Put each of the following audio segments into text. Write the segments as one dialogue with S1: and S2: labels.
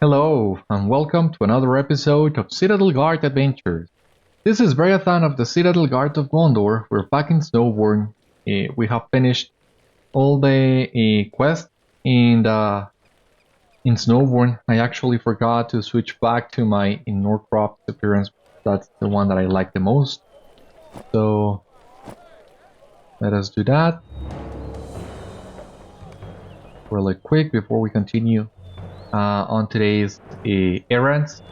S1: Hello, and welcome to another episode of Citadel Guard Adventures. This is Beriathan of the Citadel Guard of Gondor. We're back in Snowbourn. We have finished all the quests in Snowbourn. I actually forgot to switch back to my Norcroft appearance. That's the one that I like the most. So let us do that really quick before we continue on today's errands.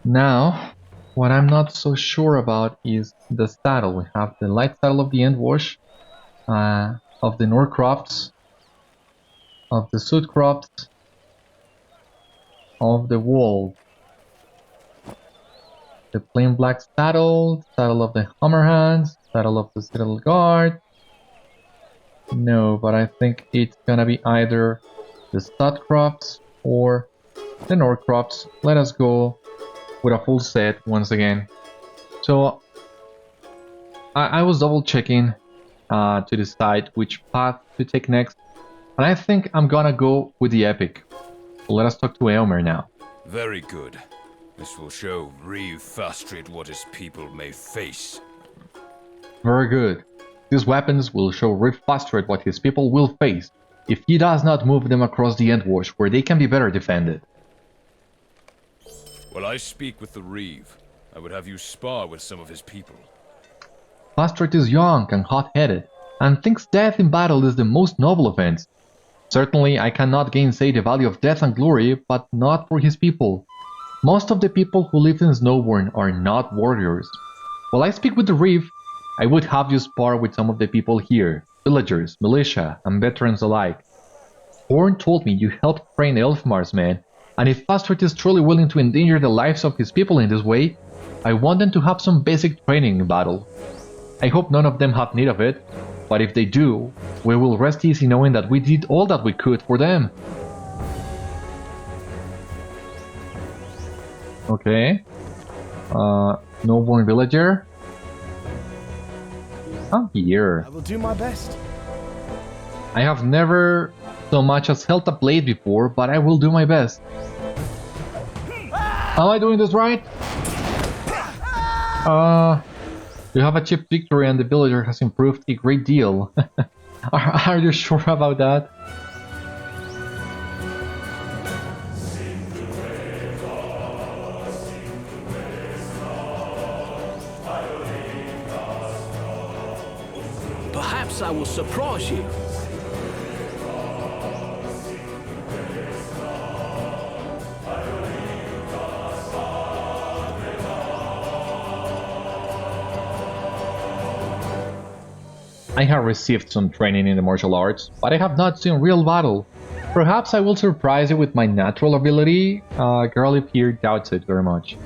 S1: Now, what I'm not so sure about is the saddle. We have the light saddle of the Entwade, of the Norcrofts, of the Sudcrofts, of the Wold. The plain black saddle, saddle of the Hammerhands, saddle of the Citadel Guard. No, but I think it's gonna be either the Sudcrofts or the Norcrofts. Let us go with a full set once again. So I was double checking to decide which path to take next, and I think I'm gonna go with the epic. So let us talk to Éomer now.
S2: Very good. This will show Reeve frustrate what his people may face.
S1: Very good. These weapons will show Reeve frustrate what his people will face if he does not move them across the Entwade where they can be better defended.
S2: While I speak with the Reeve, I would have you spar with some of his people.
S1: Frustrate is young and hot-headed, and thinks death in battle is the most noble offense. Certainly I cannot gainsay the value of death and glory, but not for his people. Most of the people who live in Snowbourn are not warriors. While I speak with the Reeve, I would have you spar with some of the people here, villagers, militia, and veterans alike. Horn told me you helped train Elfmar's men, and if Frustrate is truly willing to endanger the lives of his people in this way, I want them to have some basic training in battle. I hope none of them have need of it, but if they do, we will rest easy knowing that we did all that we could for them. Okay. Snowbourn villager. I'm here.
S3: I will do my best.
S1: I have never so much as held a blade before, but I will do my best. Am I doing this right? You have achieved victory and the villager has improved a great deal. Are you sure about that?
S3: Perhaps I will surprise you.
S1: I have received some training in the martial arts, but I have not seen real battle. Perhaps I will surprise you with my natural ability. Girl here doubts it very much.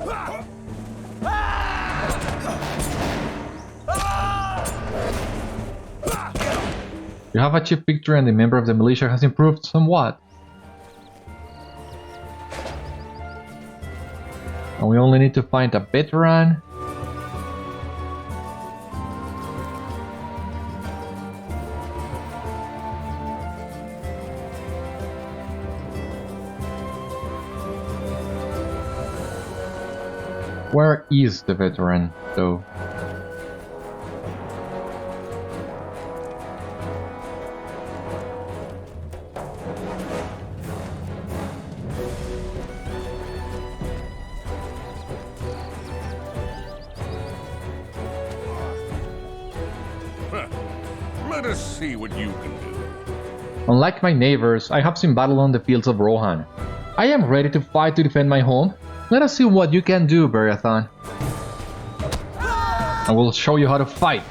S1: You have achieved victory and the member of the militia has improved somewhat. And we only need to find a veteran. Where is the veteran, though?
S2: Let us see what you can do.
S1: Unlike my neighbors, I have seen battle on the fields of Rohan. I am ready to fight to defend my home. Let us see what you can do, Beriathan. I will show you how to fight.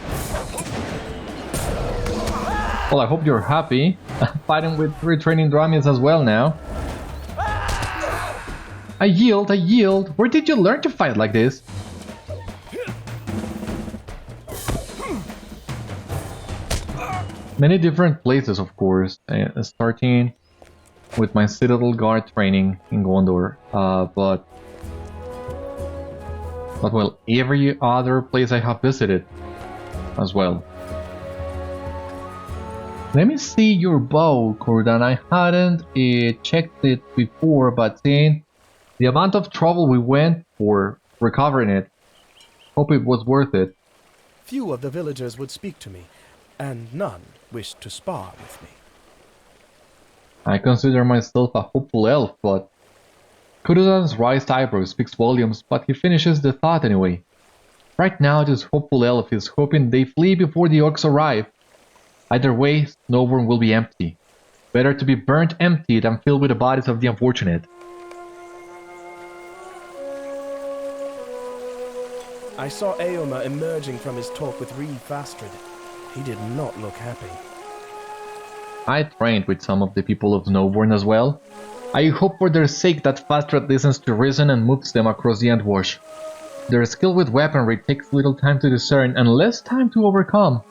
S1: Well, I hope you're happy. I'm fighting with 3 training drummies as well now. I yield, I yield. Where did you learn to fight like this? Many different places, of course, starting with my Citadel Guard training in Gondor, but well, every other place I have visited as well. Let me see your bow, Corudan. I hadn't checked it before, but seeing the amount of trouble we went for recovering it, hope it was worth it.
S3: Few of the villagers would speak to me, and none wished to spar with me.
S1: I consider myself a hopeful elf, but Corudan's raised eyebrow speaks volumes, but he finishes the thought anyway. Right now, this hopeful elf is hoping they flee before the orcs arrive. Either way, Snowbourn will be empty. Better to be burnt empty than filled with the bodies of the unfortunate.
S3: I saw Éomer emerging from his talk with Fastred. He did not look happy.
S1: I trained with some of the people of Snowbourn as well. I hope for their sake that Fastred listens to reason and moves them across the Entwash. Their skill with weaponry takes little time to discern and less time to overcome.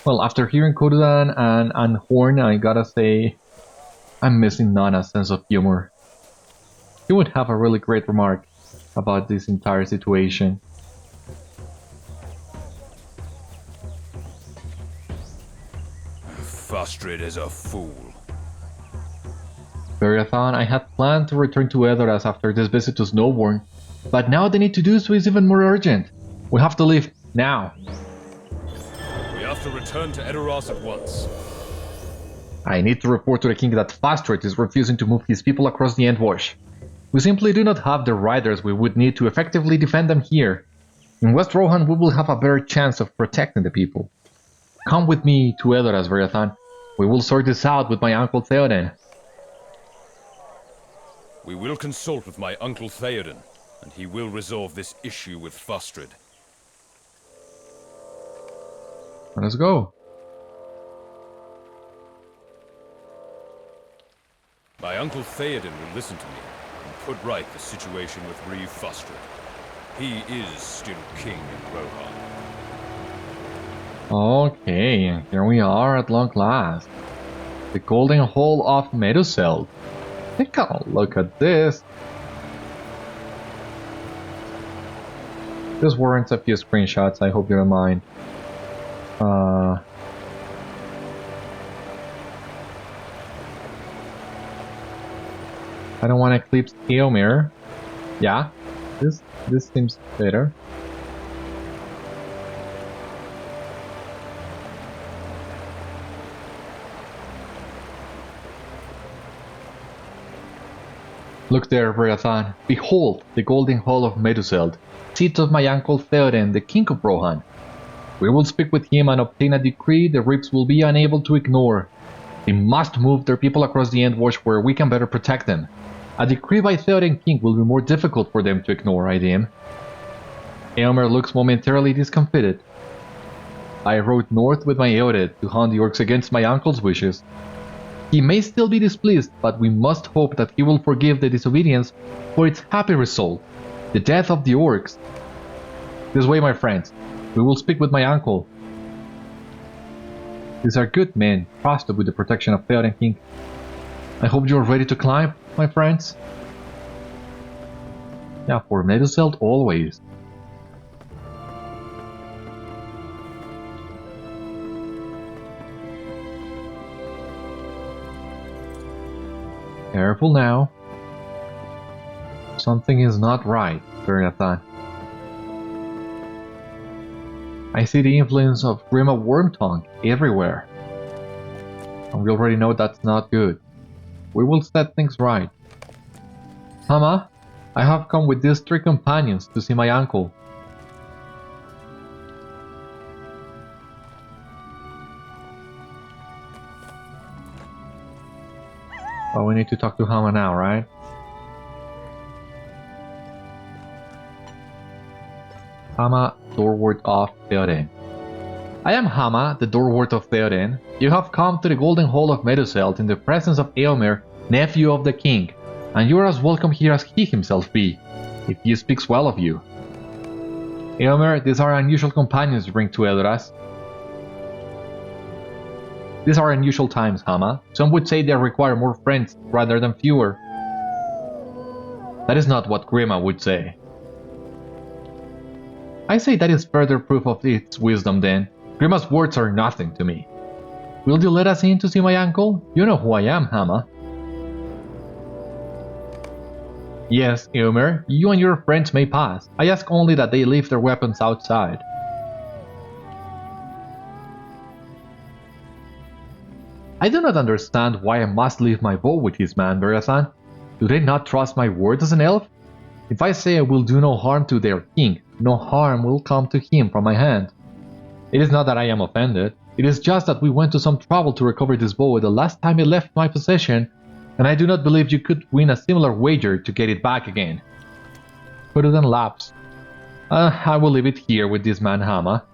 S1: Well, after hearing Corudan and Horn, I gotta say, I'm missing Nana's sense of humor. He would have a really great remark about this entire situation.
S2: Fastred is a fool.
S1: Beriathan, I had planned to return to Edoras after this visit to Snowbourn, but now the need to do so is even more urgent. We have to leave now.
S2: We have to return to Edoras at once.
S1: I need to report to the king that Fastred is refusing to move his people across the Entwash. We simply do not have the riders we would need to effectively defend them here. In West Rohan we will have a better chance of protecting the people. Come with me to Edoras, Beriathan. We will sort this out with my uncle Théoden.
S2: We will consult with my uncle Théoden, and he will resolve this issue with Fastred.
S1: Let's go.
S2: My uncle Théoden will listen to me and put right the situation with Fastred. He is still king in Rohan.
S1: Okay, here we are at long last. The Golden Hall of Meduseld. Take a look at this. This warrants a few screenshots, I hope you don't mind. I don't want to eclipse Éomer. Yeah, this seems better. Look there, Beriathan. Behold, the Golden Hall of Meduseld, seat of my uncle Théoden, the king of Rohan. We will speak with him and obtain a decree the Rips will be unable to ignore. They must move their people across the Entwash where we can better protect them. A decree by Théoden King will be more difficult for them to ignore, I deem. Éomer looks momentarily discomfited. I rode north with my Eored to hunt the orcs against my uncle's wishes. He may still be displeased, but we must hope that he will forgive the disobedience for its happy result, the death of the orcs. This way, my friends, we will speak with my uncle. These are good men, trusted with the protection of Théoden King. I hope you are ready to climb, my friends. Yeah, for Meduseld always. Careful now. Something is not right, Beriathan. I see the influence of Gríma Wormtongue everywhere. And we already know that's not good. We will set things right. Hama, I have come with these 3 companions to see my uncle. Oh, we need to talk to Hama now, right? Hama, Doorward of Théoden. I am Hama, the Doorward of Théoden. You have come to the Golden Hall of Meduseld in the presence of Éomer, nephew of the king, and you are as welcome here as he himself be, if he speaks well of you. Éomer, these are unusual companions you bring to Edoras. These are unusual times, Hama. Some would say they require more friends rather than fewer. That is not what Gríma would say. I say that is further proof of its wisdom then. Gríma's words are nothing to me. Will you let us in to see my uncle? You know who I am, Hama. Yes, Éomer, you and your friends may pass. I ask only that they leave their weapons outside. I do not understand why I must leave my bow with his man, Beriathan. Do they not trust my word as an elf? If I say I will do no harm to their king, no harm will come to him from my hand. It is not that I am offended, it is just that we went to some trouble to recover this bow the last time it left my possession, and I do not believe you could win a similar wager to get it back again. Corudan laughs. I will leave it here with this man Hama.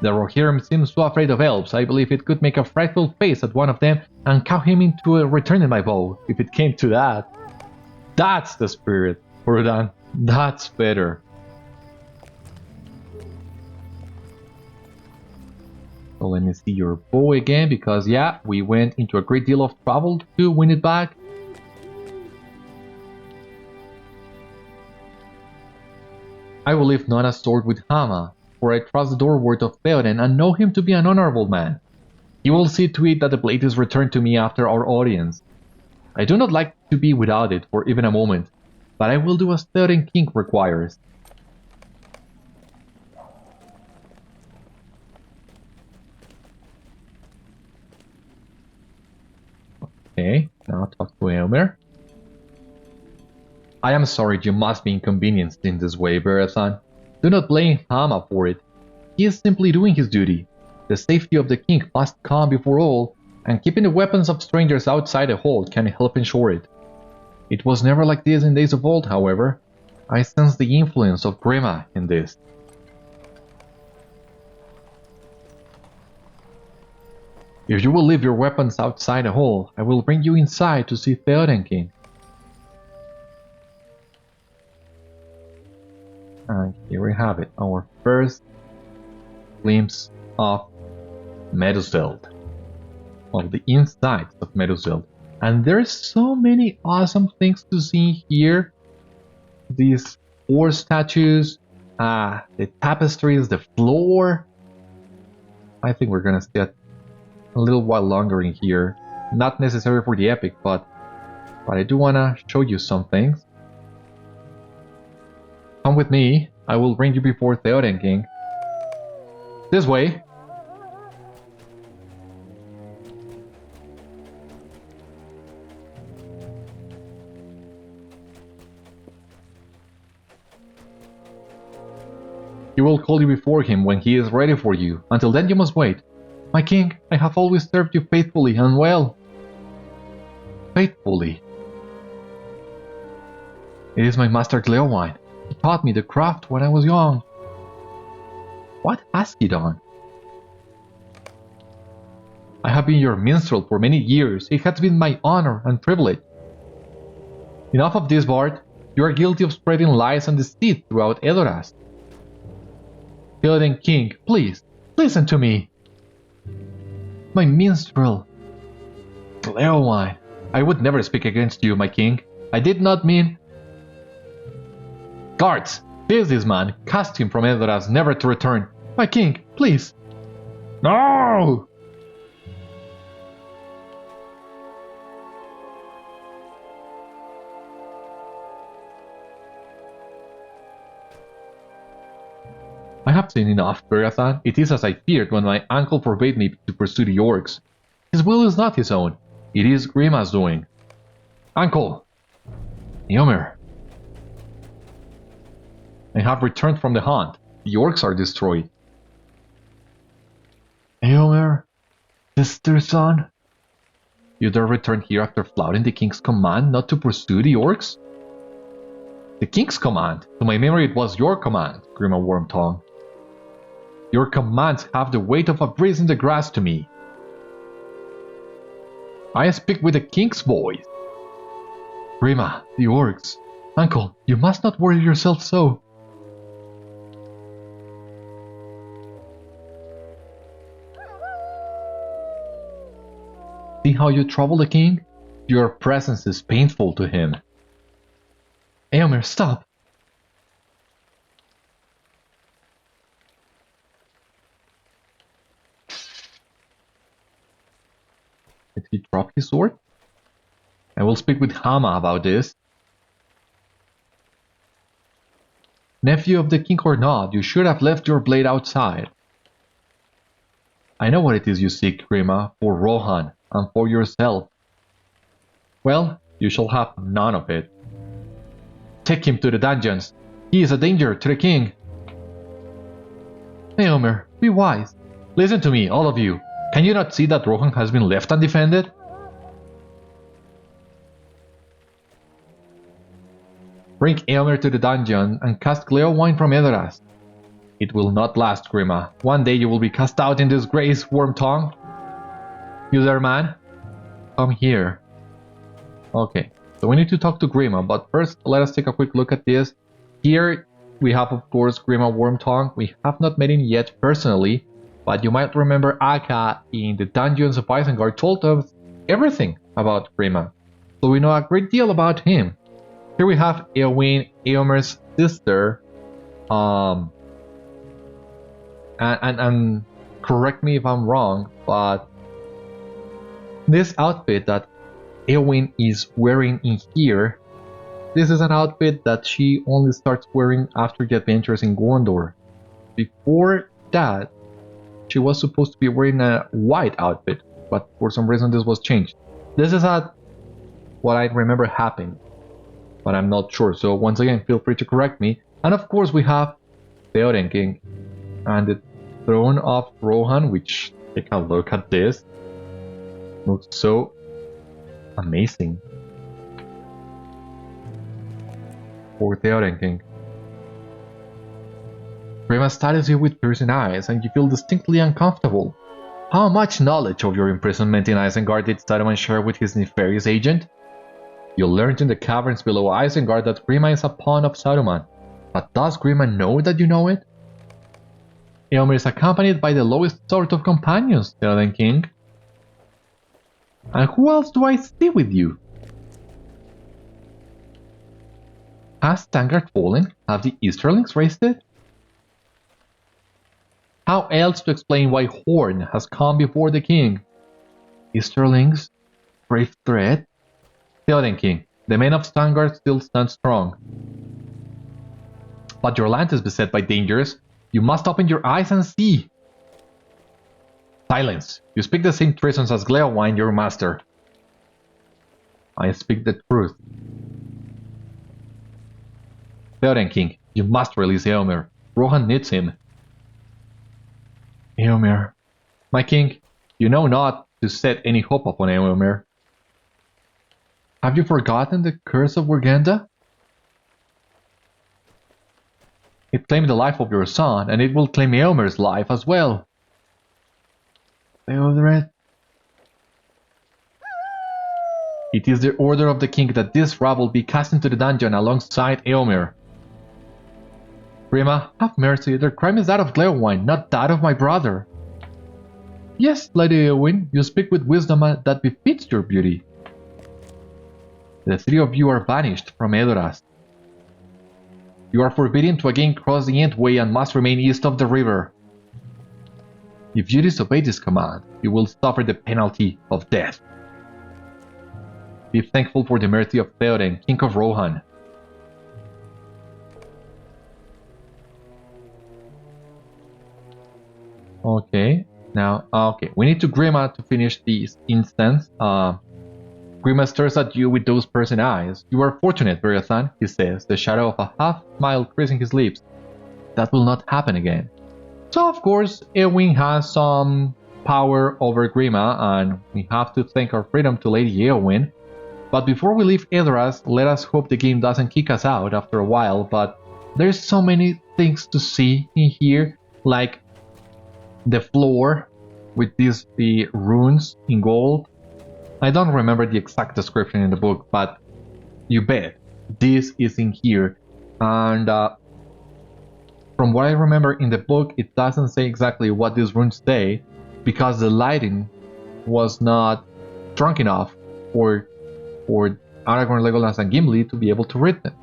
S1: The Rohirrim seems so afraid of elves, I believe it could make a frightful face at one of them and cow him into returning my bow, if it came to that. That's the spirit, Corudan. That's better. So let me see your bow again, because yeah, we went into a great deal of trouble to win it back. I will leave Nona's sword with Hama, for I trust the door-word of Théoden and know him to be an honorable man. He will see to it that the blade is returned to me after our audience. I do not like to be without it for even a moment, but I will do as Théoden King requires. Okay, now talk to Éomer. I am sorry you must be inconvenienced in this way, Beriathan. Do not blame Hama for it. He is simply doing his duty. The safety of the king must come before all, and keeping the weapons of strangers outside the hold can help ensure it. It was never like this in days of old, however. I sense the influence of Gríma in this. If you will leave your weapons outside the hall, I will bring you inside to see Théoden King. And here we have it, our first glimpse of Meduseld. Well, the insides of Meduseld. And there's so many awesome things to see here. These 4 statues, the tapestries, the floor. I think we're gonna stay a little while longer in here. Not necessary for the epic, but I do wanna show you some things. Come with me, I will bring you before Théoden King. This way. He will call you before him when he is ready for you. Until then you must wait. My king, I have always served you faithfully and well. Faithfully. It is my master Gléowine. He taught me the craft when I was young. What has he done? I have been your minstrel for many years. It has been my honor and privilege. Enough of this, Bard. You are guilty of spreading lies and deceit throughout Edoras. Théoden King, please, listen to me. My minstrel. Gléowine, I would never speak against you, my king. I did not mean... Guards, seize this man, cast him from Edoras, never to return. My king, please. No! I have seen enough, Beriathan. It is as I feared when my uncle forbade me to pursue the orcs. His will is not his own. It is Gríma's doing. Uncle! Éomer! I have returned from the hunt. The orcs are destroyed. Éomer, sister son, you dare return here after flouting the king's command not to pursue the orcs? The king's command? To my memory it was your command, Gríma Wormtongue. Your commands have the weight of a breeze in the grass to me. I speak with the king's voice. Gríma, the orcs. Uncle, you must not worry yourself so. See how you trouble the king? Your presence is painful to him. Éomer, stop! he drop his sword? I will speak with Hama about this. Nephew of the king or not, you should have left your blade outside. I know what it is you seek, Gríma, for Rohan, and for yourself. Well, you shall have none of it. Take him to the dungeons. He is a danger to the king. Éomer, be wise. Listen to me, all of you. Can you not see that Rohan has been left undefended? Bring Éomer to the dungeon and cast Gléowine from Edoras. It will not last, Gríma. One day you will be cast out in disgrace, Wormtongue. You there, man? Come here. Okay, so we need to talk to Gríma, but first let us take a quick look at this. Here we have, of course, Gríma Wormtongue. We have not met him yet personally, but you might remember Akka in the Dungeons of Isengard told us everything about Gríma, so we know a great deal about him. Here we have Éowyn, Éomer's sister, and correct me if I'm wrong, but this outfit that Éowyn is wearing in here, this is an outfit that she only starts wearing after the adventures in Gondor. Before that, she was supposed to be wearing a white outfit, but for some reason this was changed. This is what I remember happened, but I'm not sure, so once again feel free to correct me. And of course we have Théoden King and the throne of Rohan, which, take a look at this, looks so amazing. For Théoden King. Gríma studies you with piercing eyes, and you feel distinctly uncomfortable. How much knowledge of your imprisonment in Isengard did Saruman share with his nefarious agent? You learned in the caverns below Isengard that Gríma is a pawn of Saruman, but does Gríma know that you know it? Éomer is accompanied by the lowest sort of companions, Théoden King. And who else do I see with you? Has Tangard fallen? Have the Easterlings raised it? How else to explain why Horn has come before the king? Easterlings? Brave threat? Théoden King, the men of Tangard still stand strong. But your land is beset by dangers. You must open your eyes and see. Silence! You speak the same treasons as Gléowine, your master. I speak the truth. Théoden King, you must release Éomer. Rohan needs him. Éomer. My king, you know not to set any hope upon Éomer. Have you forgotten the curse of Wergenda? It claimed the life of your son, and it will claim Éomer's life as well. Theodred. It is the order of the king that this rabble be cast into the dungeon alongside Éomer. Gríma, have mercy, their crime is that of Gléowine, not that of my brother. Yes, Lady Éowyn, you speak with wisdom that befits your beauty. The three of you are banished from Edoras. You are forbidden to again cross the Entwade and must remain east of the river. If you disobey this command, you will suffer the penalty of death. Be thankful for the mercy of Théoden, King of Rohan. Okay, now, we need to Gríma to finish this instance. Gríma stares at you with those piercing eyes. You are fortunate, Beriathan, he says, the shadow of a half-smile creasing his lips. That will not happen again. So, of course, Éowyn has some power over Gríma, and we have to thank our freedom to Lady Éowyn. But before we leave Edoras, let us hope the game doesn't kick us out after a while, but there's so many things to see in here, like the floor with the runes in gold. I don't remember the exact description in the book, but you bet this is in here. And from what I remember in the book, it doesn't say exactly what these runes say, because the lighting was not strong enough for Aragorn, Legolas, and Gimli to be able to read them.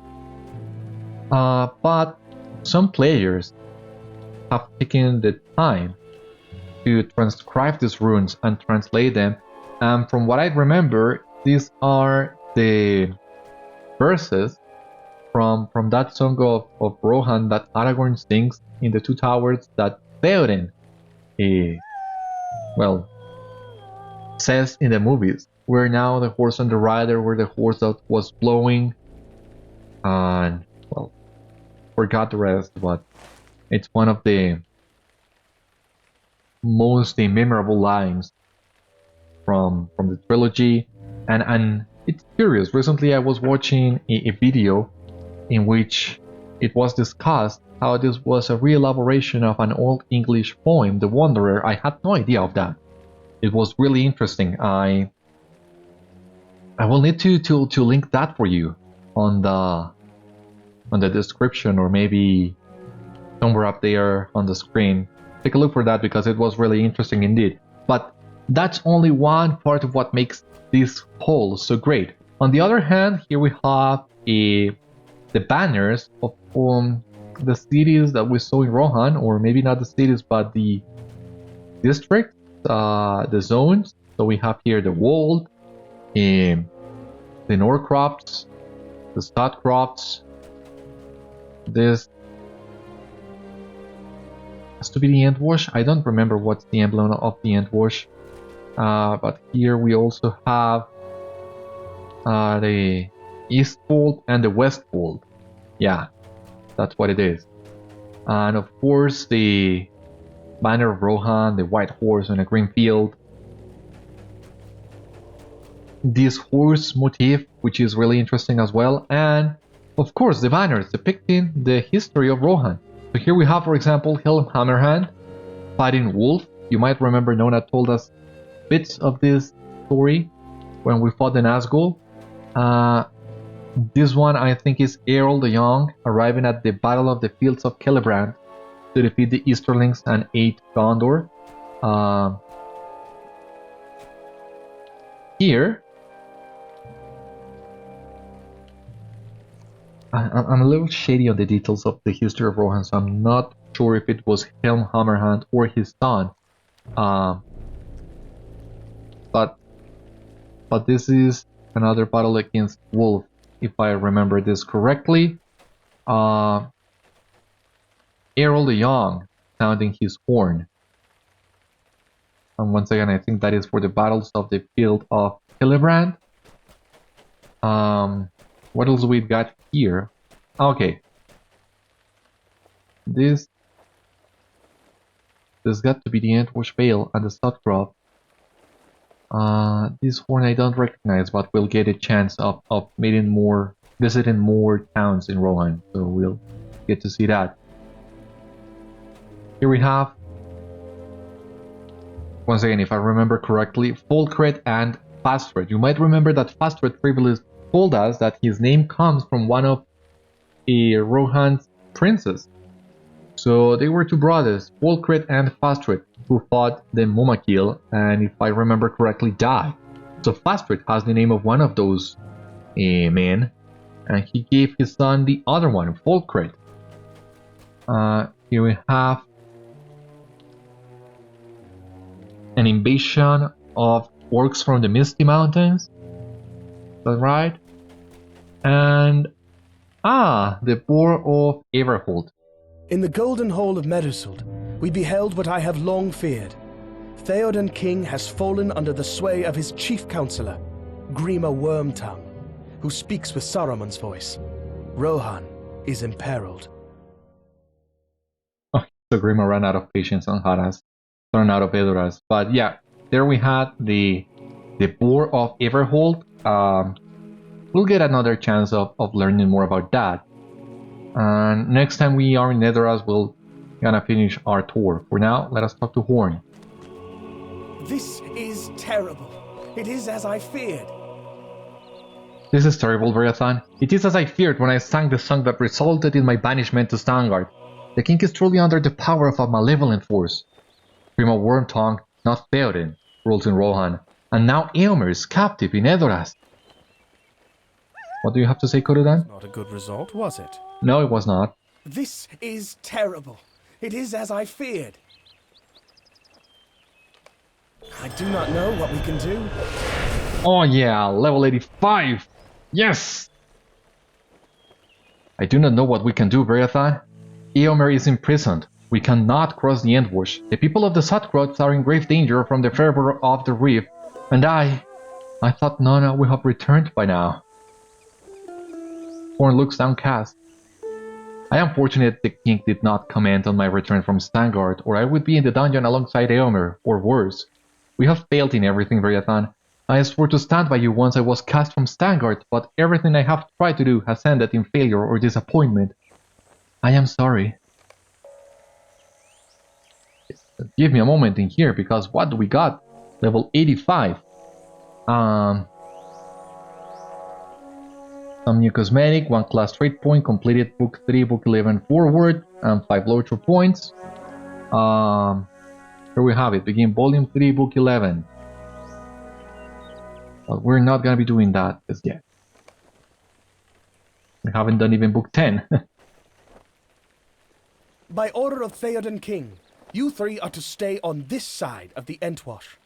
S1: But some players have taken the time to transcribe these runes and translate them And from what I remember, these are the verses from that song of Rohan that Aragorn sings in the Two Towers that Théoden, well, says in the movies. We're now the horse and the rider, where the horse that was blowing, and, well, forgot the rest, but it's one of the most memorable lines from the trilogy. And it's curious, recently I was watching a video in which it was discussed how this was a re-elaboration of an old English poem, The Wanderer. I had no idea of that. It was really interesting. I will need to link that for you on the description, or maybe somewhere up there on the screen. Take a look for that, because it was really interesting indeed. But that's only one part of what makes this whole so great. On the other hand, here we have the banners of the cities that we saw in Rohan, or maybe not the cities, but the districts, the zones. So we have here the Wold, the Norcrofts, the Stadcrofts. This has to be the Entwade. I don't remember what's the emblem of the Entwade. But here we also have the Eastfold and the Westfold. Yeah, that's what it is. And of course the banner of Rohan, the white horse on a green field. This horse motif, which is really interesting as well. And of course the banners depicting the history of Rohan. So here we have, for example, Helm Hammerhand fighting Wolf. You might remember Nona told us bits of this story when we fought the Nazgul. This one I think is Eorl the Young arriving at the Battle of the Fields of Celebrant to defeat the Easterlings and aid Gondor. Here, I'm a little shady on the details of the history of Rohan, so I'm not sure if it was Helm Hammerhand or his son. But this is another battle against Wolf, if I remember this correctly. Eorl the Young sounding his horn. And once again, I think that is for the battles of the field of Celebrant. What else we've got here? Okay. This got to be the Entwade Vale and the Stadcroft. This horn I don't recognize, but we'll get a chance of visiting more towns in Rohan, so we'll get to see that. Here we have, once again, if I remember correctly, Folkred and Fastred. You might remember that Fastred previously told us that his name comes from one of Rohan's princes. So they were two brothers, Folkred and Fastred, who fought the Mumakil, and if I remember correctly, died. So Fastred has the name of one of those men, and he gave his son the other one, Folkred. Here we have an invasion of orcs from the Misty Mountains. Is that right? And the Boar of Everhold.
S3: In the Golden Hall of Meduseld, we beheld what I have long feared. Théoden King has fallen under the sway of his chief counselor, Gríma Wormtongue, who speaks with Saruman's voice. Rohan is imperiled.
S1: Oh, so Gríma ran out of patience and had us thrown out of Edoras. But yeah, there we had the Boar of Everhold. We'll get another chance of learning more about that. And next time we are in Edoras, we'll gonna finish our tour. For now, let us talk to Horn.
S3: This is terrible. It is as I feared.
S1: This is terrible, Beriathan. It is as I feared when I sang the song that resulted in my banishment to Stangard. The king is truly under the power of a malevolent force. Gríma Wormtongue, not Théoden, rules in Rohan, and now Éomer is captive in Edoras. What do you have to say, Corudan?
S3: Not a good result, was it?
S1: No, it was not.
S3: This is terrible. It is as I feared. I do not know what we can do.
S1: Oh yeah, level 85! Yes! I do not know what we can do, Beriathan. Éomer is imprisoned. We cannot cross the Entwade. The people of the Sudcrots are in grave danger from the fervor of the reef. And I thought Nona would have returned by now. Horn looks downcast. I am fortunate the king did not comment on my return from Stangard, or I would be in the dungeon alongside Éomer, or worse. We have failed in everything, Beriathan. I swore to stand by you once I was cast from Stangard, but everything I have tried to do has ended in failure or disappointment. I am sorry. Give me a moment in here, because what do we got? Level 85. Some new cosmetic, 1 class trait point, completed book 3, book 11 forward, and 5 LOTRO points. Here we have it, begin volume 3, book 11. But we're not gonna be doing that just yet. We haven't done even book 10.
S3: By order of Théoden King, you three are to stay on this side of the Entwade.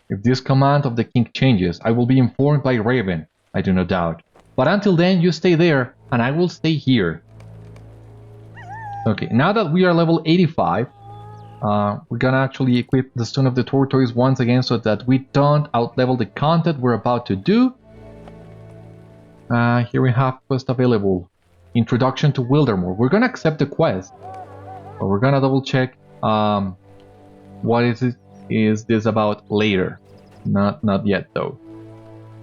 S1: If this command of the king changes, I will be informed by Raven, I do not doubt. But until then, you stay there, and I will stay here. Okay, now that we are level 85, we're gonna actually equip the Stone of the Tortoise once again so that we don't outlevel the content we're about to do. Here we have quest available. Introduction to Wildermore. We're gonna accept the quest, but we're gonna double check what is this about later. Not yet though.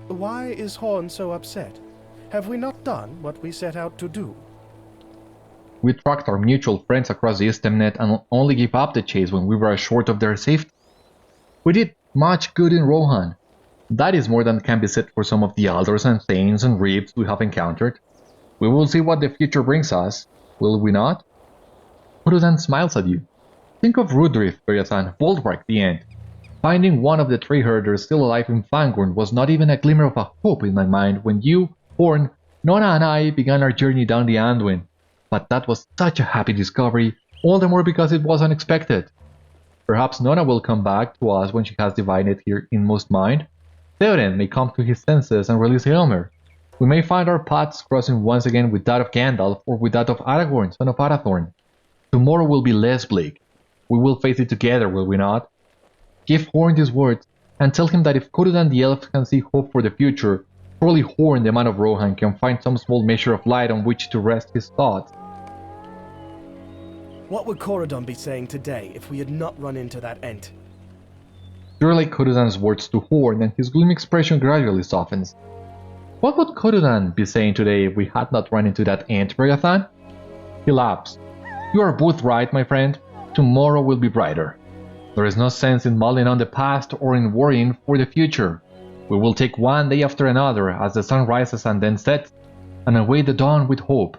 S3: Why is Horn so upset? Have we not done what we set out to do?
S1: We tracked our mutual friends across the Eastemnet and only gave up the chase when we were assured of their safety. We did much good in Rohan. That is more than can be said for some of the elders and thanes and reeves we have encountered. We will see what the future brings us, will we not? Corudan smiles at you. Think of Rudriff, Beriathan, Bulwark the end. Finding one of the tree herders still alive in Fangorn was not even a glimmer of a hope in my mind when you, Horn, Nona and I began our journey down the Anduin. But that was such a happy discovery, all the more because it was unexpected. Perhaps Nona will come back to us when she has divined here in most mind. Théoden may come to his senses and release Éomer. We may find our paths crossing once again with that of Gandalf or with that of Aragorn, son of Arathorn. Tomorrow will be less bleak. We will face it together, will we not? Give Horn these words, and tell him that if Corudan the elf can see hope for the future, surely Horn, the man of Rohan, can find some small measure of light on which to rest his thoughts.
S3: What would Corudan be saying today if we had not run into that Ent?
S1: Surely Corudan's words to Horn, and his gloomy expression gradually softens. What would Corudan be saying today if we had not run into that Ent, Beriathan? He laughs. You are both right, my friend. Tomorrow will be brighter. There is no sense in mulling on the past or in worrying for the future. We will take one day after another as the sun rises and then sets, and await the dawn with hope.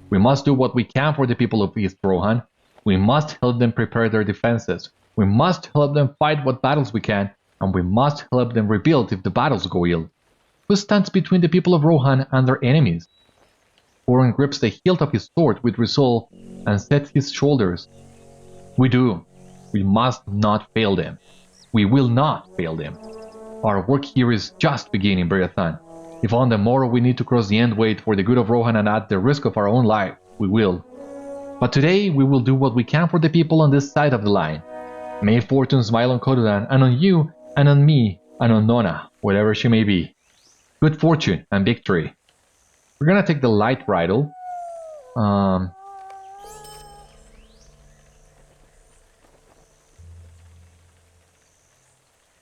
S1: We must do what we can for the people of East Rohan. We must help them prepare their defenses. We must help them fight what battles we can, and we must help them rebuild if the battles go ill. Who stands between the people of Rohan and their enemies? Thorin grips the hilt of his sword with resolve and sets his shoulders. We do. We must not fail them. We will not fail them. Our work here is just beginning, Beriathan. If on the morrow we need to cross the Entwade for the good of Rohan and at the risk of our own life, we will. But today we will do what we can for the people on this side of the line. May fortune smile on Corudan, and on you, and on me, and on Nona, wherever she may be. Good fortune and victory. We're gonna take the light bridle.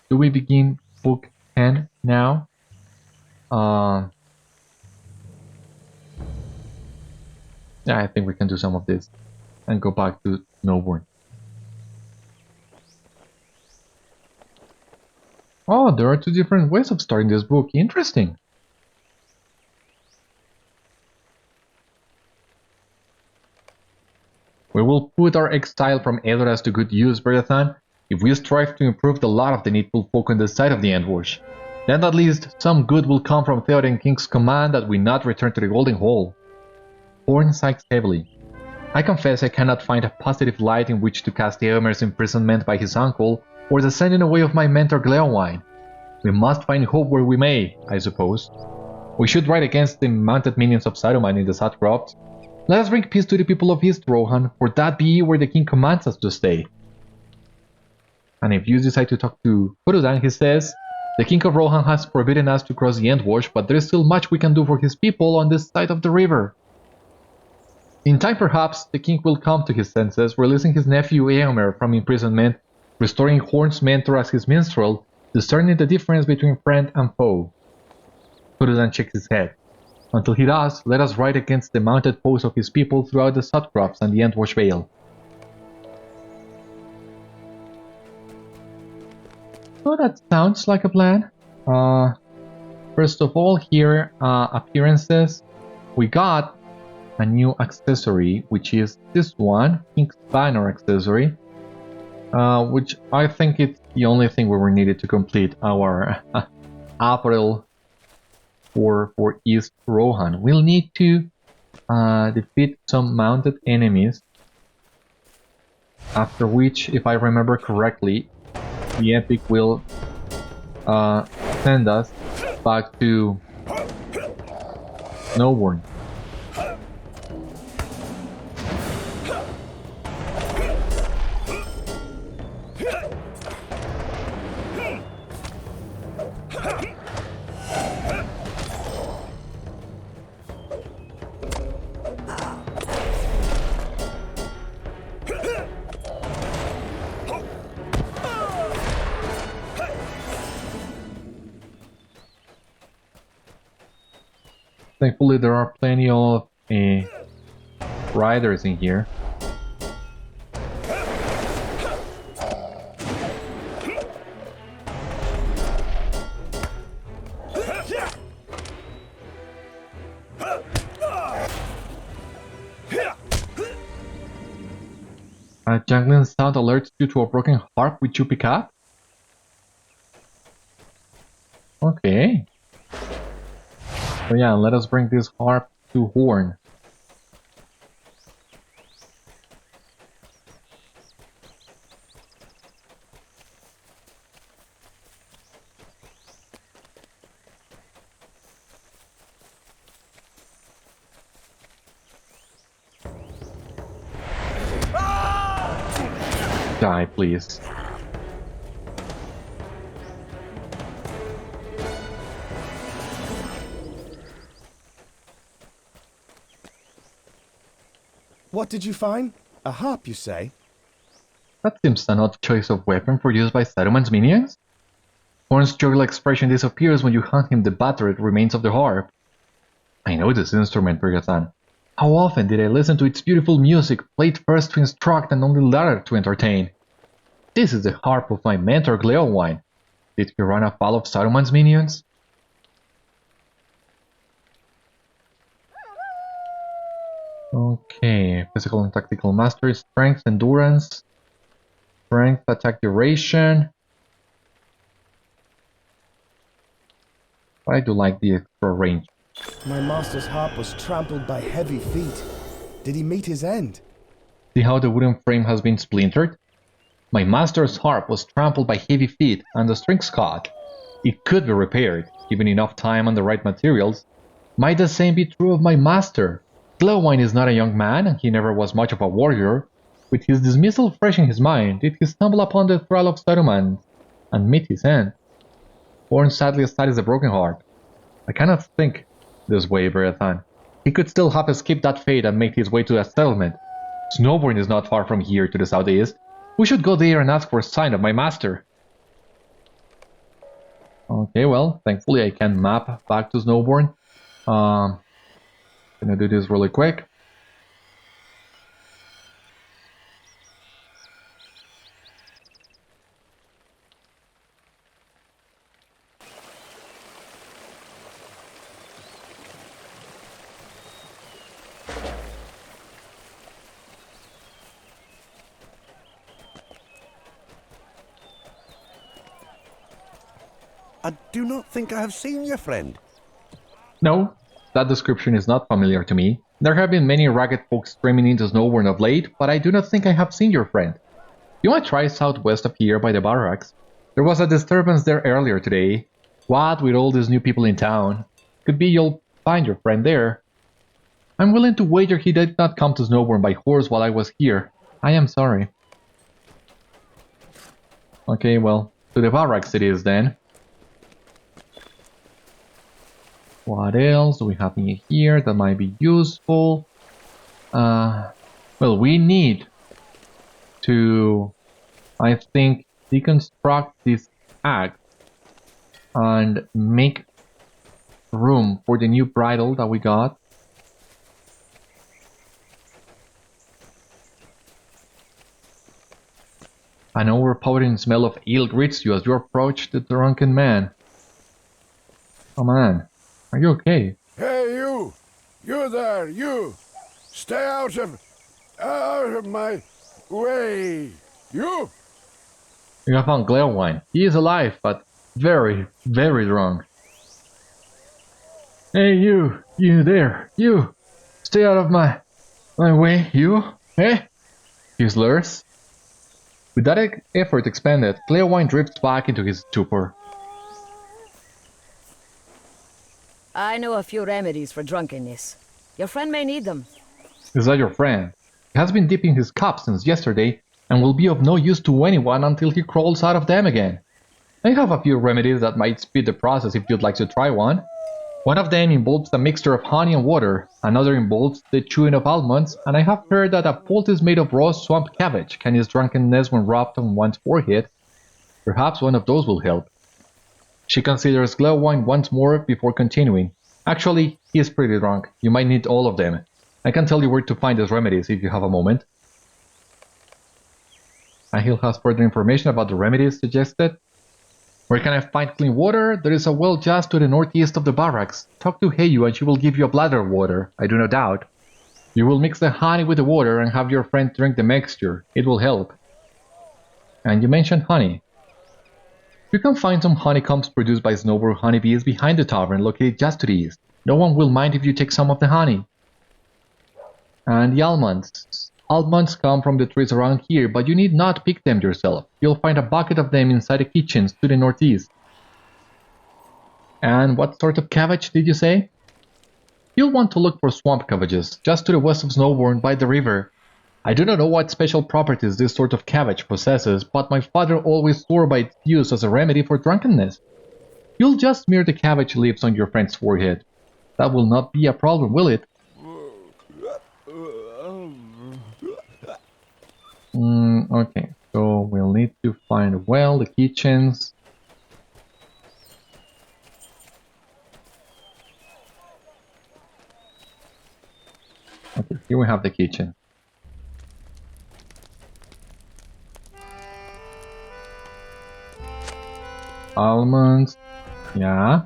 S1: Do we begin book 10 now? Yeah, I think we can do some of this and go back to Snowbourn. Oh, there are two different ways of starting this book. Interesting. We will put our exile from Edoras to good use, Beriathan, if we strive to improve the lot of the needful folk on the side of the Entwade. Then at least some good will come from Théoden King's command that we not return to the Golden Hall. Horn sighs heavily. I confess I cannot find a positive light in which to cast Éomer's imprisonment by his uncle, or the sending away of my mentor Gléowine. We must find hope where we may, I suppose. We should ride against the mounted minions of Saruman in the Southcroft. Let us bring peace to the people of East Rohan, for that be where the king commands us to stay. And if you decide to talk to Corudan, he says, the king of Rohan has forbidden us to cross the Entwade, but there is still much we can do for his people on this side of the river. In time perhaps, the king will come to his senses, releasing his nephew Éomer from imprisonment, restoring Horn's mentor as his minstrel, discerning the difference between friend and foe. Corudan shakes his head. Until he does, let us ride against the mounted foes of his people throughout the Southcrofts and the Entwade Vale. So that sounds like a plan. First of all, here, appearances. We got a new accessory, which is this one, King's Banner accessory. Which I think it's the only thing we were needed to complete our apparel for East Rohan. We'll need to defeat some mounted enemies, after which, if I remember correctly, the Epic will send us back to Snowbourn. Thankfully, there are plenty of riders in here. A jangling sound alerts you to a broken harp which you pick up? Okay. So yeah, let us bring this harp to Horn. Die, please.
S3: What did you find? A harp, you say?
S1: That seems an odd choice of weapon for use by Saruman's minions. Horn's jovial expression disappears when you hand him the battered remains of the harp. I know this instrument, Beriathan. How often did I listen to its beautiful music, played first to instruct and only later to entertain? This is the harp of my mentor Gléowine. Did he run afoul of Saruman's minions? Okay, physical and tactical mastery, strength, endurance, strength, attack duration. I do like the extra range.
S3: My master's harp was trampled by heavy feet. Did he meet his end?
S1: See how the wooden frame has been splintered? My master's harp was trampled by heavy feet and the strings caught. It could be repaired, given enough time and the right materials. Might the same be true of my master? Gléowine is not a young man, and he never was much of a warrior. With his dismissal fresh in his mind, did he stumble upon the thrall of Saruman and meet his end? Horn sadly studies the broken heart. I cannot think this way, Beriathan. He could still have escaped that fate and made his way to a settlement. Snowbourn is not far from here to the southeast. We should go there and ask for a sign of my master. Okay, well, thankfully I can map back to Snowbourn. Gonna do this really quick.
S4: I do not think I have seen your friend.
S1: No, that description is not familiar to me. There have been many ragged folks streaming into Snowbourn of late, but I do not think I have seen your friend. You might try southwest up here by the barracks. There was a disturbance there earlier today. What with all these new people in town? Could be you'll find your friend there. I'm willing to wager he did not come to Snowbourn by horse while I was here. I am sorry. Okay, well, to the barracks it is then. What else do we have in here that might be useful? Well, we need to, I think, deconstruct this axe and make room for the new bridle that we got. An overpowering smell of ale greets you as you approach the drunken man. Oh man, are you okay?
S5: Hey, you! You there, you! Stay out of my way! You!
S1: You have found Gléowine. He is alive, but very, very drunk. Hey, you there, you! Stay out of my way, you! Eh? He slurs. With that effort expended, Gléowine drifts back into his stupor.
S6: I know a few remedies for drunkenness. Your friend may need them.
S1: Is that your friend? He has been dipping his cup since yesterday and will be of no use to anyone until he crawls out of them again. I have a few remedies that might speed the process if you'd like to try one. One of them involves a mixture of honey and water, another involves the chewing of almonds, and I have heard that a poultice made of raw swamp cabbage can ease drunkenness when rubbed on one's forehead. Perhaps one of those will help. She considers Gléowine once more before continuing. Actually, he is pretty drunk. You might need all of them. I can tell you where to find these remedies if you have a moment. Ahil has further information about the remedies suggested. Where can I find clean water? There is a well just to the northeast of the barracks. Talk to Heyu and she will give you a bladder of water, I do not doubt. You will mix the honey with the water and have your friend drink the mixture. It will help. And you mentioned honey. You can find some honeycombs produced by Snowbourn honeybees behind the tavern located just to the east. No one will mind if you take some of the honey. And the almonds. Almonds come from the trees around here, but you need not pick them yourself. You'll find a bucket of them inside the kitchens to the northeast. And what sort of cabbage did you say? You'll want to look for swamp cabbages, just to the west of Snowbourn by the river. I do not know what special properties this sort of cabbage possesses, but my father always swore by its use as a remedy for drunkenness. You'll just smear the cabbage leaves on your friend's forehead. That will not be a problem, will it? Okay, so we'll need to find, well, the kitchens. Okay, here we have the kitchen. Almonds, yeah.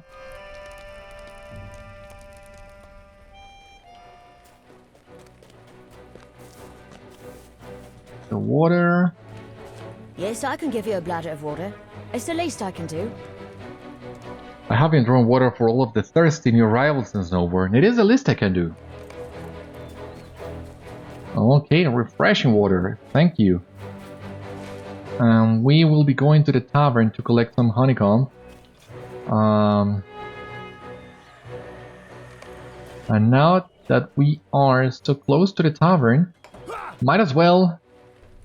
S1: The water.
S6: Yes, I can give you a bladder of water. It's the least I can do.
S1: I haven't drawn water for all of the thirsty new arrivals in Snowbourn. It is the least I can do. Okay, refreshing water. Thank you. We will be going to the tavern to collect some honeycomb. And now that we are so close to the tavern, might as well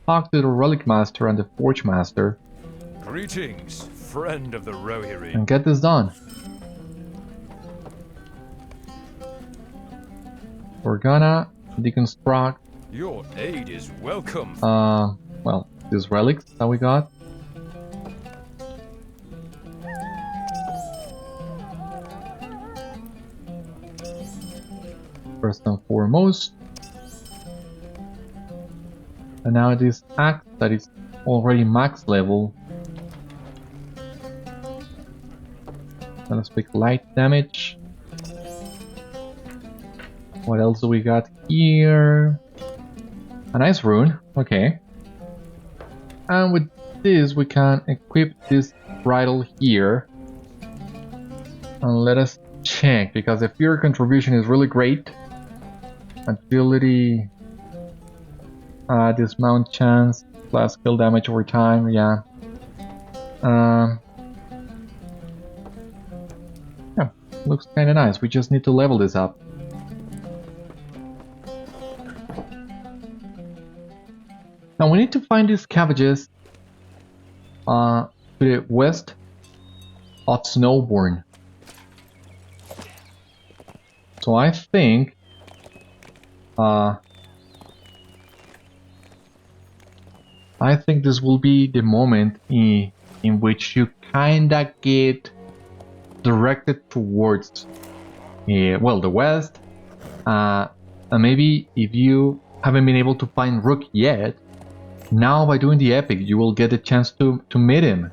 S1: talk to the Relic Master and the Forge Master.
S2: Greetings, friend of the Rohirrim.
S1: And get this done. We're gonna deconstruct.
S2: Your aid is welcome.
S1: Well, these relics that we got. First and foremost. And now this axe that is already max level. Let's pick light damage. What else do we got here? A nice rune, okay. And with this we can equip this bridle here. And let us check, because the fear contribution is really great. Agility, dismount chance, plus kill damage over time, yeah. Yeah, looks kinda nice. We just need to level this up. Now we need to find these cabbages to the west of Snowbourn. So I think this will be the moment in which you kinda get directed towards well, the west, and maybe if you haven't been able to find Rook yet, now by doing the epic you will get a chance to meet him.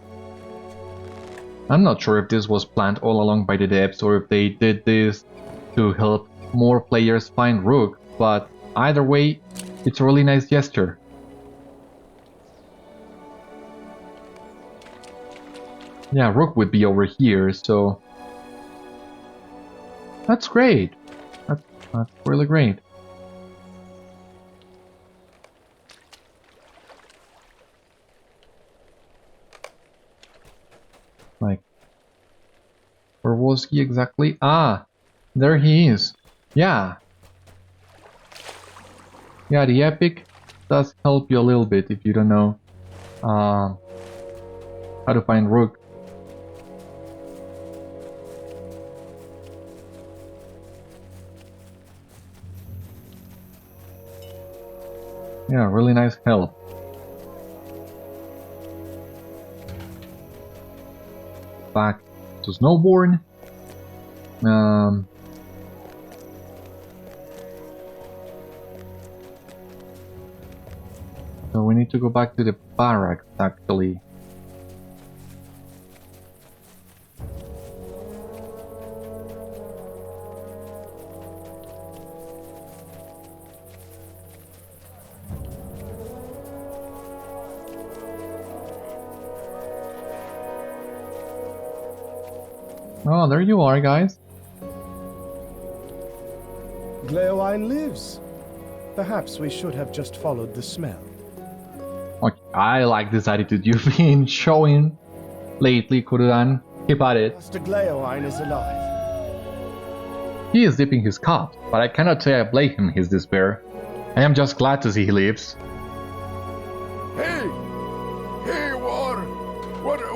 S1: I'm not sure if this was planned all along by the devs or if they did this to help more players find Rook, but either way, it's a really nice gesture. Yeah, Rook would be over here, so that's great. That's really great. Like, where was he exactly? Ah, there he is. Yeah. Yeah, the epic does help you a little bit if you don't know how to find Rook. Yeah, really nice help. Back to Snowbourn. So we need to go back to the barracks actually. Oh, there you are, guys.
S3: Gléowine lives. Perhaps we should have just followed the smell.
S1: Okay, I like this attitude you've been showing lately, Corudan. Keep at it.
S3: Master Gléowine is alive.
S1: He is dipping his cup, but I cannot say I blame him his despair. I am just glad to see he lives.
S5: Hey! Hey, water! Water!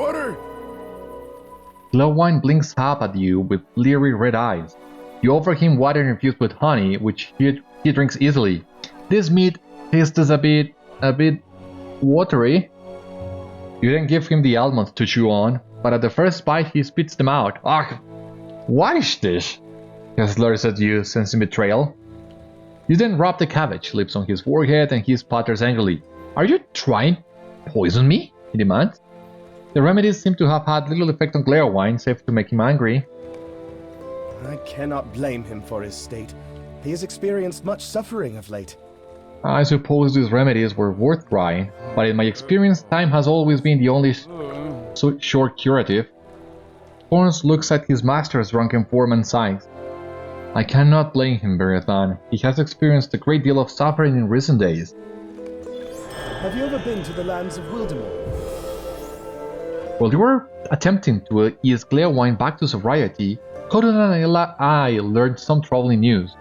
S1: Gléowine blinks up at you with bleary red eyes. You offer him water infused with honey, which he drinks easily. This meat tastes a bit watery. You then give him the almonds to chew on, but at the first bite he spits them out. Ugh! What is this? He slurs at you, sensing betrayal. You then rub the cabbage lips on his forehead and he sputters angrily. Are you trying to poison me? He demands. The remedies seem to have had little effect on Gléowine, save to make him angry.
S3: I cannot blame him for his state. He has experienced much suffering of late.
S1: I suppose these remedies were worth trying, but in my experience, time has always been the only sure curative. Thorns looks at his master's drunken form and sighs. I cannot blame him, Beriathan. He has experienced a great deal of suffering in recent days.
S3: Have you ever been to the lands of Wildermore?
S1: While you were attempting to ease Gléowine back to sobriety, Corudan and I learned some troubling news.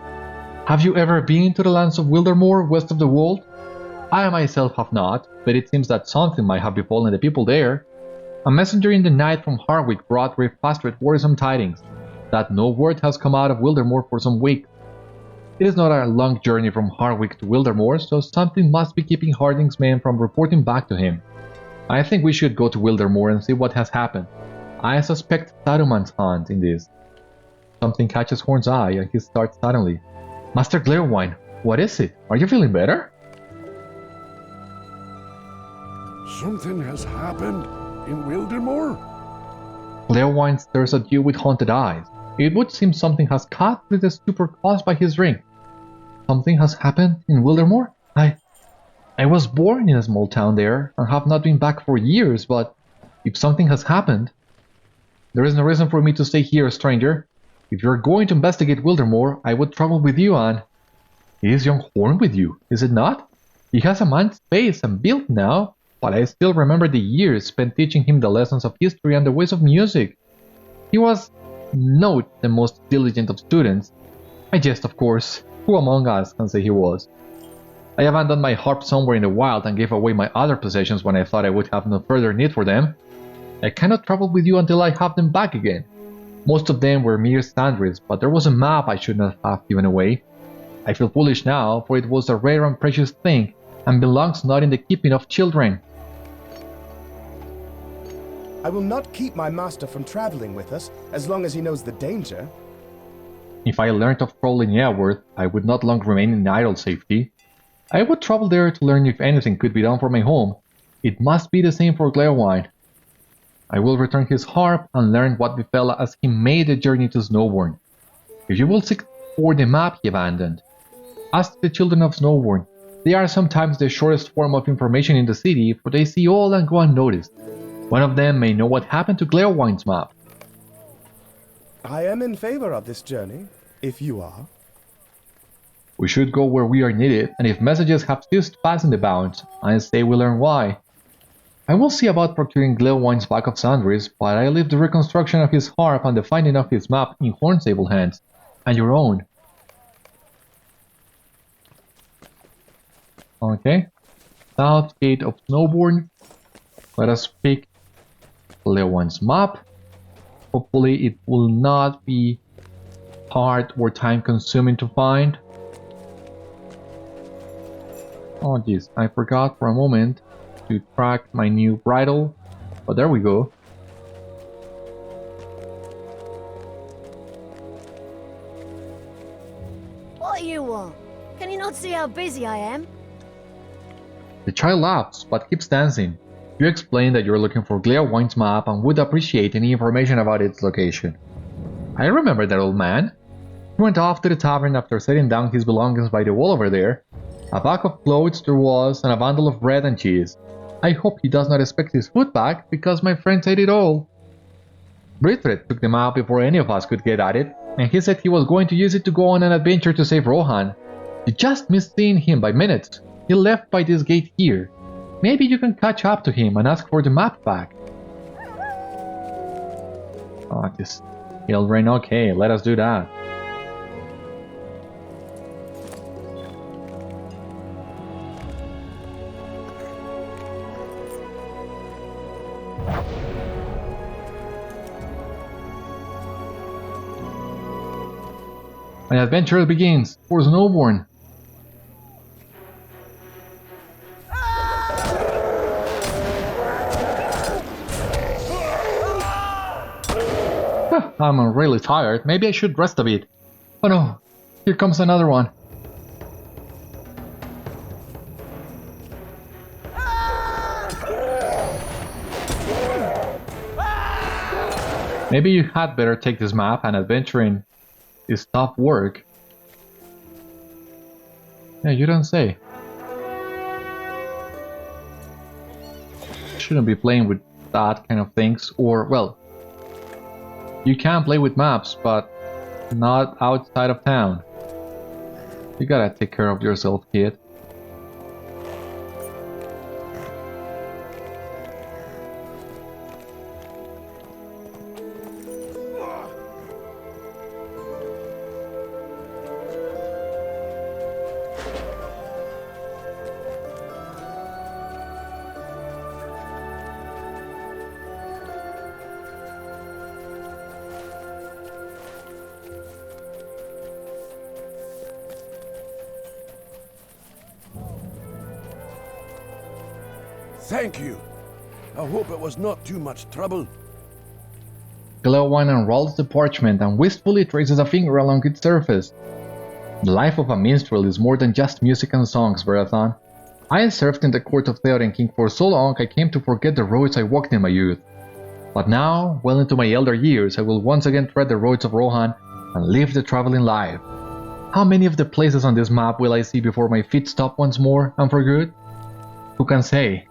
S1: Have you ever been to the lands of Wildermore, west of the Wold? I myself have not, but it seems that something might have befallen the people there. A messenger in the night from Harwick brought Frustrated worrisome tidings, that no word has come out of Wildermore for some weeks. It is not a long journey from Harwick to Wildermore, so something must be keeping Harding's men from reporting back to him. I think we should go to Wildermore and see what has happened. I suspect Saruman's hand in this. Something catches Horn's eye and he starts suddenly. Master Gléowine, what is it? Are you feeling better?
S5: Something has happened in Wildermore?
S1: Gléowine stares at you with haunted eyes. It would seem something has cut through the stupor caused by his ring. Something has happened in Wildermore? I was born in a small town there and have not been back for years, but if something has happened, there is no reason for me to stay here, stranger. If you're going to investigate Wildermore, I would travel with you, and... Is young Horn with you, is it not? He has a man's face and build now, but I still remember the years spent teaching him the lessons of history and the ways of music. He was not the most diligent of students. I jest, of course. Who among us can say he was? I abandoned my harp somewhere in the wild and gave away my other possessions when I thought I would have no further need for them. I cannot travel with you until I have them back again. Most of them were mere sandries, but there was a map I should not have given away. I feel foolish now, for it was a rare and precious thing, and belongs not in the keeping of children.
S3: I will not keep my master from traveling with us, as long as he knows the danger.
S1: If I learned of Troll in Eoward, I would not long remain in idle safety. I would travel there to learn if anything could be done for my home. It must be the same for Gléowine. I will return his harp and learn what befell as he made the journey to Snowbourn. If you will seek for the map he abandoned, ask the children of Snowbourn. They are sometimes the shortest form of information in the city, for they see all and go unnoticed. One of them may know what happened to Gléowine's map.
S3: I am in favor of this journey, if you are.
S1: We should go where we are needed, and if messages have ceased passing the bounds, I say we learn why. I will see about procuring Gléowine's bag of sandries, but I leave the reconstruction of his harp and the finding of his map in Hornsable hands, and your own. Okay. South gate of Snowbourn. Let us pick Gléowine's map. Hopefully it will not be hard or time consuming to find. Oh jeez, I forgot for a moment to track my new bridle, but there we go.
S6: What do you want? Can you not see how busy I am?
S1: The child laughs, but keeps dancing. You explain that you're looking for Gléowine's map and would appreciate any information about its location. I remember that old man. He went off to the tavern after setting down his belongings by the wall over there. A bag of clothes there was, and a bundle of bread and cheese. I hope he does not expect his food back, because my friends ate it all. Brithred took the map before any of us could get at it, and he said he was going to use it to go on an adventure to save Rohan. You just missed seeing him by minutes. He left by this gate here. Maybe you can catch up to him and ask for the map back. Oh, this hill rain. Okay, let us do that. My adventure begins for Snowbourn. I'm really tired. Maybe I should rest a bit. Oh no, here comes another one. Maybe you had better take this map, and adventuring is tough work. Yeah, you don't say. Shouldn't be playing with that kind of things, or well, you can play with maps, but not outside of town. You gotta take care of yourself, kid.
S5: Thank you. I hope it was not too much trouble.
S1: Gléowine unrolls the parchment and wistfully traces a finger along its surface. The life of a minstrel is more than just music and songs, Beriathan. I served in the court of Théoden King for so long I came to forget the roads I walked in my youth. But now, well into my elder years, I will once again tread the roads of Rohan and live the traveling life. How many of the places on this map will I see before my feet stop once more, and for good? Who can say?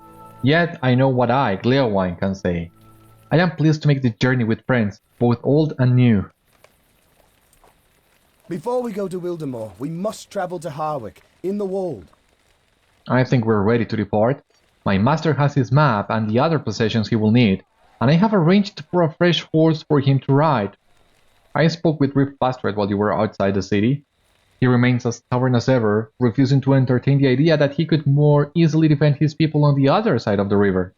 S1: Yet I know what I, Gléowine, can say. I am pleased to make the journey with friends, both old and new.
S3: Before we go to Wildermore, we must travel to Harwick, in the Wold.
S1: I think we're ready to depart. My master has his map and the other possessions he will need, and I have arranged for a fresh horse for him to ride. I spoke with Rift Bastard while you were outside the city. He remains as stubborn as ever, refusing to entertain the idea that he could more easily defend his people on the other side of the river.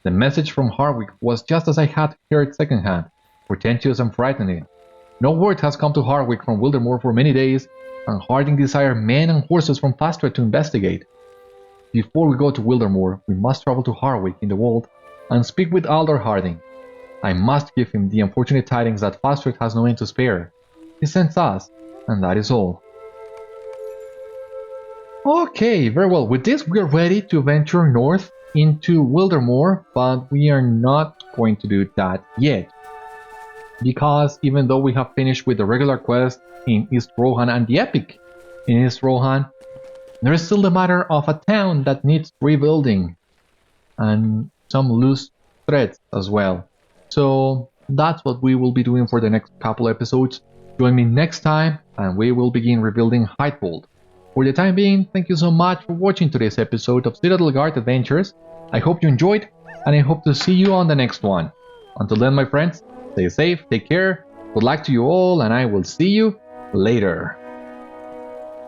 S1: The message from Hardwick was just as I had heard secondhand, portentous and frightening. No word has come to Hardwick from Wildermore for many days, and Harding desired men and horses from Fastred to investigate. Before we go to Wildermore, we must travel to Hardwick in the Wold and speak with Aldor Harding. I must give him the unfortunate tidings that Fastred has no end to spare. He sends us, and that is all. Okay, very well. With this, we are ready to venture north into Wildermore, but we are not going to do that yet. Because even though we have finished with the regular quest in East Rohan and the epic in East Rohan, there is still the matter of a town that needs rebuilding and some loose threads as well. So that's what we will be doing for the next couple episodes. Join me next time and we will begin rebuilding Hightwold. For the time being, thank you so much for watching today's episode of Citadel Guard Adventures. I hope you enjoyed, and I hope to see you on the next one. Until then, my friends, stay safe, take care, good luck to you all, and I will see you later.